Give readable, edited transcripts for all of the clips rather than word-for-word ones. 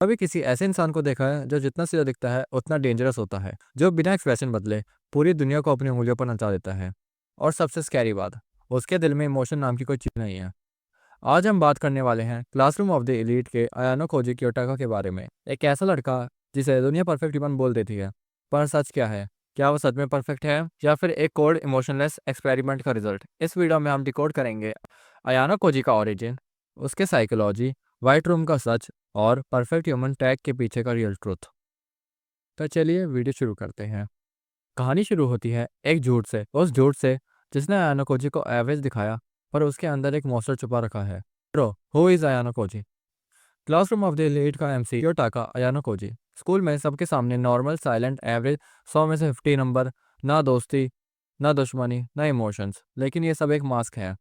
कभी किसी ऐसे इंसान को देखा है जो जितना सीधा दिखता है उतना डेंजरस होता है, जो बिना एक्सप्रेशन बदले पूरी दुनिया को अपनी उंगलियों पर नचा देता है। और सबसे स्कैरी बात, उसके दिल में इमोशन नाम की कोई चीज़ नहीं है। आज हम बात करने वाले हैं क्लासरूम ऑफ द एलीट के अयानो खोजी क्योटाका के बारे में। एक ऐसा लड़का जिसे दुनिया परफेक्ट ह्यूमन बोल देती है, पर सच क्या है? क्या वो सच में परफेक्ट है या फिर एक कोल्ड इमोशनलेस एक्सपेरिमेंट का रिजल्ट? इस वीडियो में हम डिकोड करेंगे अयानो खोजी का ओरिजिन, उसके साइकोलॉजी, वाइट रूम का सच और परफेक्ट ह्यूमन टैग के पीछे का रियल ट्रूथ। तो चलिए वीडियो शुरू करते हैं। कहानी शुरू होती है एक झूठ से, उस झूठ से जिसने अयानो खोजी को एवरेज दिखाया, पर उसके अंदर एक मॉन्स्टर छुपा रखा है। ब्रो, हु इज अयानो खोजी? क्लासरूम ऑफ द एलीट का एमसी योटाका अयानो खोजी स्कूल में सबके सामने नॉर्मल साइलेंट एवरेज, 100 में से 50 नंबर, ना दोस्ती ना दुश्मनी ना इमोशंस, लेकिन ये सब एक मास्क है।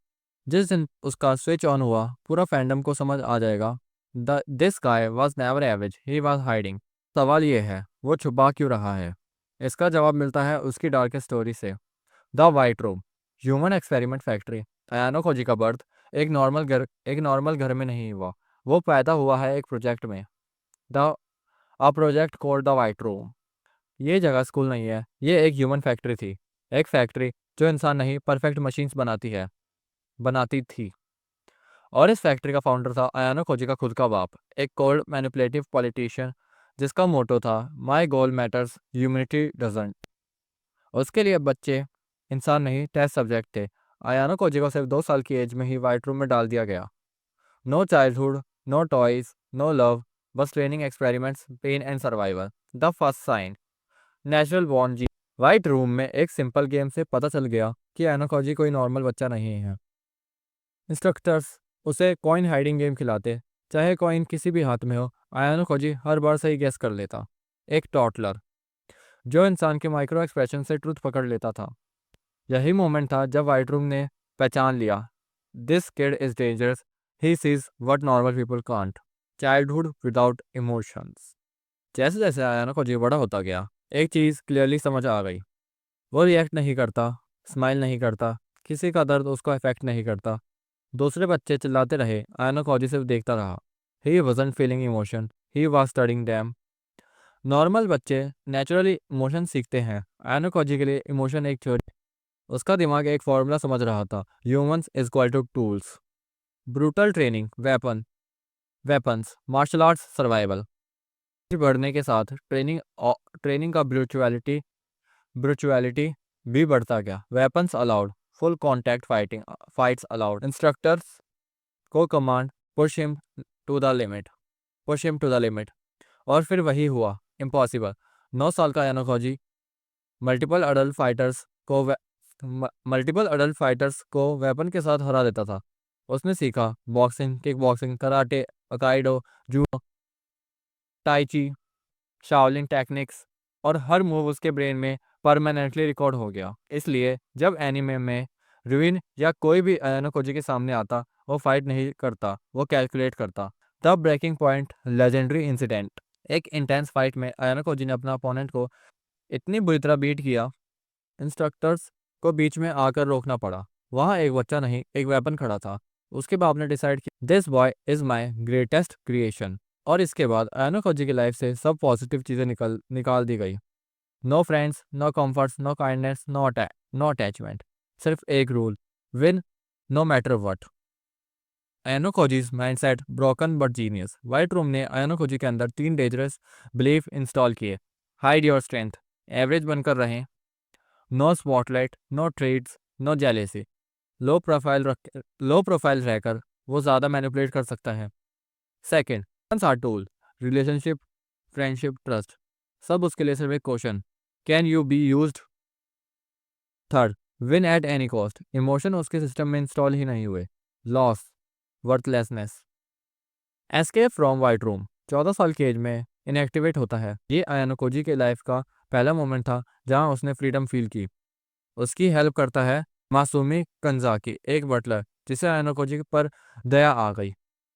जिस दिन उसका स्विच ऑन हुआ पूरा फैंडम को समझ आ जाएगा the this guy was never average, he was hiding. सवाल ये है, वो छुपा क्यों रहा है? इसका जवाब मिलता है उसकी डार्केस्ट स्टोरी से। The white room, human experiment factory. अयानो खोजी का बर्थ एक नॉर्मल घर में नहीं हुआ। वो पैदा हुआ है एक प्रोजेक्ट में, the a project called the white room. ये जगह स्कूल नहीं है, ये एक ह्यूमन फैक्ट्री थी। एक फैक्ट्री जो इंसान नहीं परफेक्ट मशीन्स बनाती थी। और इस फैक्ट्री का फाउंडर था अयानो खोजी का खुद का बाप, एक कोल्ड मैनिपुलेटिव पॉलिटिशियन जिसका मोटो था माई गोल मैटर्स, ह्यूमनिटी डजंट। उसके लिए बच्चे इंसान नहीं टेस्ट सब्जेक्ट थे। अयानो कोजी को सिर्फ 2 साल की एज में ही वाइट रूम में डाल दिया गया। No childhood, no toys, no love, बस training, experiments, pain and survival. The first sign, natural born जी। वाइट रूम में एक सिंपल गेम से पता चल गया कि अयानो कोजी कोई नॉर्मल बच्चा नहीं है। इंस्ट्रक्टर्स उसे कॉइन हाइडिंग गेम खिलाते, चाहे कॉइन किसी भी हाथ में हो, अयानो कोजी हर बार सही गेस कर लेता। एक टॉटलर जो इंसान के माइक्रो एक्सप्रेशन से ट्रुथ पकड़ लेता था। यही मोमेंट था जब वाइट रूम ने पहचान लिया, this kid is dangerous, he sees what normal people can't. Childhood without emotions. जैसे जैसे आयाना को जी बड़ा होता गया, एक चीज़ क्लियरली समझ आ गई। वो रिएक्ट नहीं करता, स्माइल नहीं करता, किसी का दर्द उसको अफेक्ट नहीं करता। दूसरे बच्चे चिल्लाते रहे, आयाना कोजी सिर्फ देखता रहा। He wasn't feeling emotion, he was studying them. Normal बच्चे नेचुरली इमोशन सीखते हैं, आयाना कोजी के लिए इमोशन एक थ्योरी। उसका दिमाग एक फॉर्मूला समझ रहा था, humans is equal to tools. Brutal training, weapons, martial arts, survival. बढ़ने के साथ ट्रेनिंग का ब्रूचुअलिटी भी बढ़ता गया। Weapons allowed, full contact fights allowed. Instructors को command, push him to the limit. और फिर वही हुआ, इम्पॉसिबल। 9 साल का यानुकोजी मल्टीपल अडल्ट फाइटर्स को वेपन के साथ हरा देता था। उसने सीखा boxing, kick boxing, karate, aikido, judo, tai chi, Shaolin techniques, और हर मूव उसके ब्रेन में परमानेंटली रिकॉर्ड हो गया। इसलिए जब एनीमे में रुइन या कोई भी अयानो कोजी के सामने आता, वो फाइट नहीं करता, वो कैलकुलेट करता। The breaking point, legendary incident. एक इंटेंस फाइट में अयानो कोजी ने अपना अपोनेंट को इतनी बुरी तरह बीट किया, इंस्ट्रक्टर्स को बीच में आकर रोकना पड़ा। वहाँ एक बच्चा नहीं, एक वेपन खड़ा था। उसके बाप ने डिसाइड किया, this boy is my greatest creation. और इसके बाद अयानो खोजी की लाइफ से सब पॉजिटिव चीज़ें निकाल दी गई। No friends, no comforts, no kindness, no attachment. सिर्फ एक rule, win no matter what. Ayanokoji's mindset broken but genius. White room ने अयानो खोजी के अंदर 3 डेंजरस बिलीफ इंस्टॉल किए। हाइड योर स्ट्रेंथ, एवरेज बनकर रहें। No spotlight, no trades, no jealousy. Low profile रहकर वो ज़्यादा मैनिपुलेट कर सकता है। Second, are tool, relationship, friendship, trust, सब उसके लिए सिर्फ एक question, can you be used. Third, win at any cost, emotion उसके सिस्टम में इंस्टॉल ही नहीं हुए। Loss, worthlessness, escape from white room, 14 साल की एज में इनएक्टिवेट होता है। ये अयानो कोजी के लाइफ का पहला मोमेंट था जहां उसने फ्रीडम फील की। उसकी हेल्प करता है मासूमी कंजाकी, एक बटलर जिसे अयानो कोजी पर दया आ गई।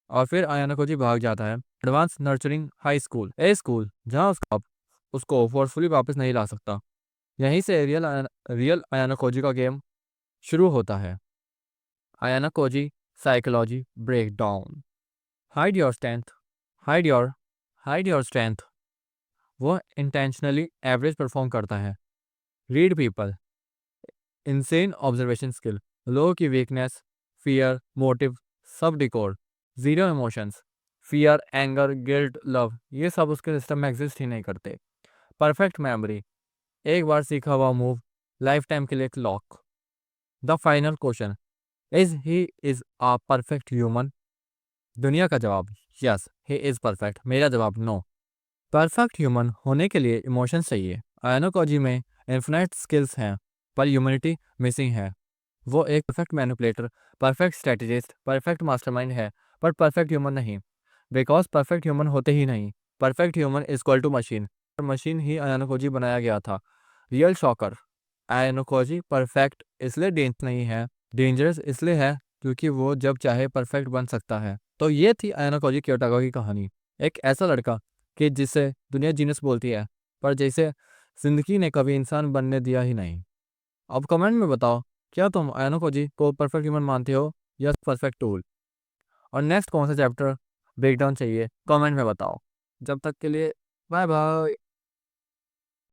और फिर अयानो कोजी भाग जाता है एडवांस नर्चरिंग हाई स्कूल, ए स्कूल जहां उसका बाप उसको फोर्सफुली वापस नहीं ला सकता। यहीं से रियल अयानो कोजी का गेम शुरू होता है। Ayanokoji psychology break down. Hide your strength, hide your hide your strength, वो इंटेंशनली एवरेज परफॉर्म करता है। Read people, insane observation skill, लोगों की वीकनेस, फियर, मोटिव सब decode. Zero emotions, fear, anger, guilt, love ये सब उसके system में एग्जिस्ट ही नहीं करते। परफेक्ट मेमोरी, एक बार सीखा हुआ मूव लाइफ टाइम के लिए एक lock. The final question, is a perfect human? दुनिया का जवाब यस, ही इज परफेक्ट। मेरा जवाब नो। परफेक्ट ह्यूमन होने के लिए इमोशंस चाहिए। आयनोलॉजी में इन्फिनाइट स्किल्स हैं पर ह्यूमैनिटी मिसिंग है। वो एक perfect manipulator, perfect strategist, perfect mastermind है पर परफेक्ट ह्यूमन नहीं। बिकॉज परफेक्ट ह्यूमन होते ही नहीं। Perfect human is equal to machine. Machine ही आयनोलॉजी बनाया गया था। रियल शॉकर, आयनोलॉजी परफेक्ट इसलिए डेंजरस नहीं है, डेंजरस इसलिए है क्योंकि वो जब चाहे परफेक्ट बन सकता है। तो ये थी आयनोलॉजी क्योटागो की कहानी। एक ऐसा लड़का कि जिसे दुनिया जीनियस बोलती है पर जैसे जिंदगी ने कभी इंसान बनने दिया ही नहीं। अब कमेंट में बताओ, क्या तुम आयनोलॉजी को परफेक्ट ह्यूमन मानते हो या परफेक्ट टूल? और नेक्स्ट कौन सा चैप्टर ब्रेकडाउन चाहिए कमेंट में बताओ। जब तक के लिए बाय बाय।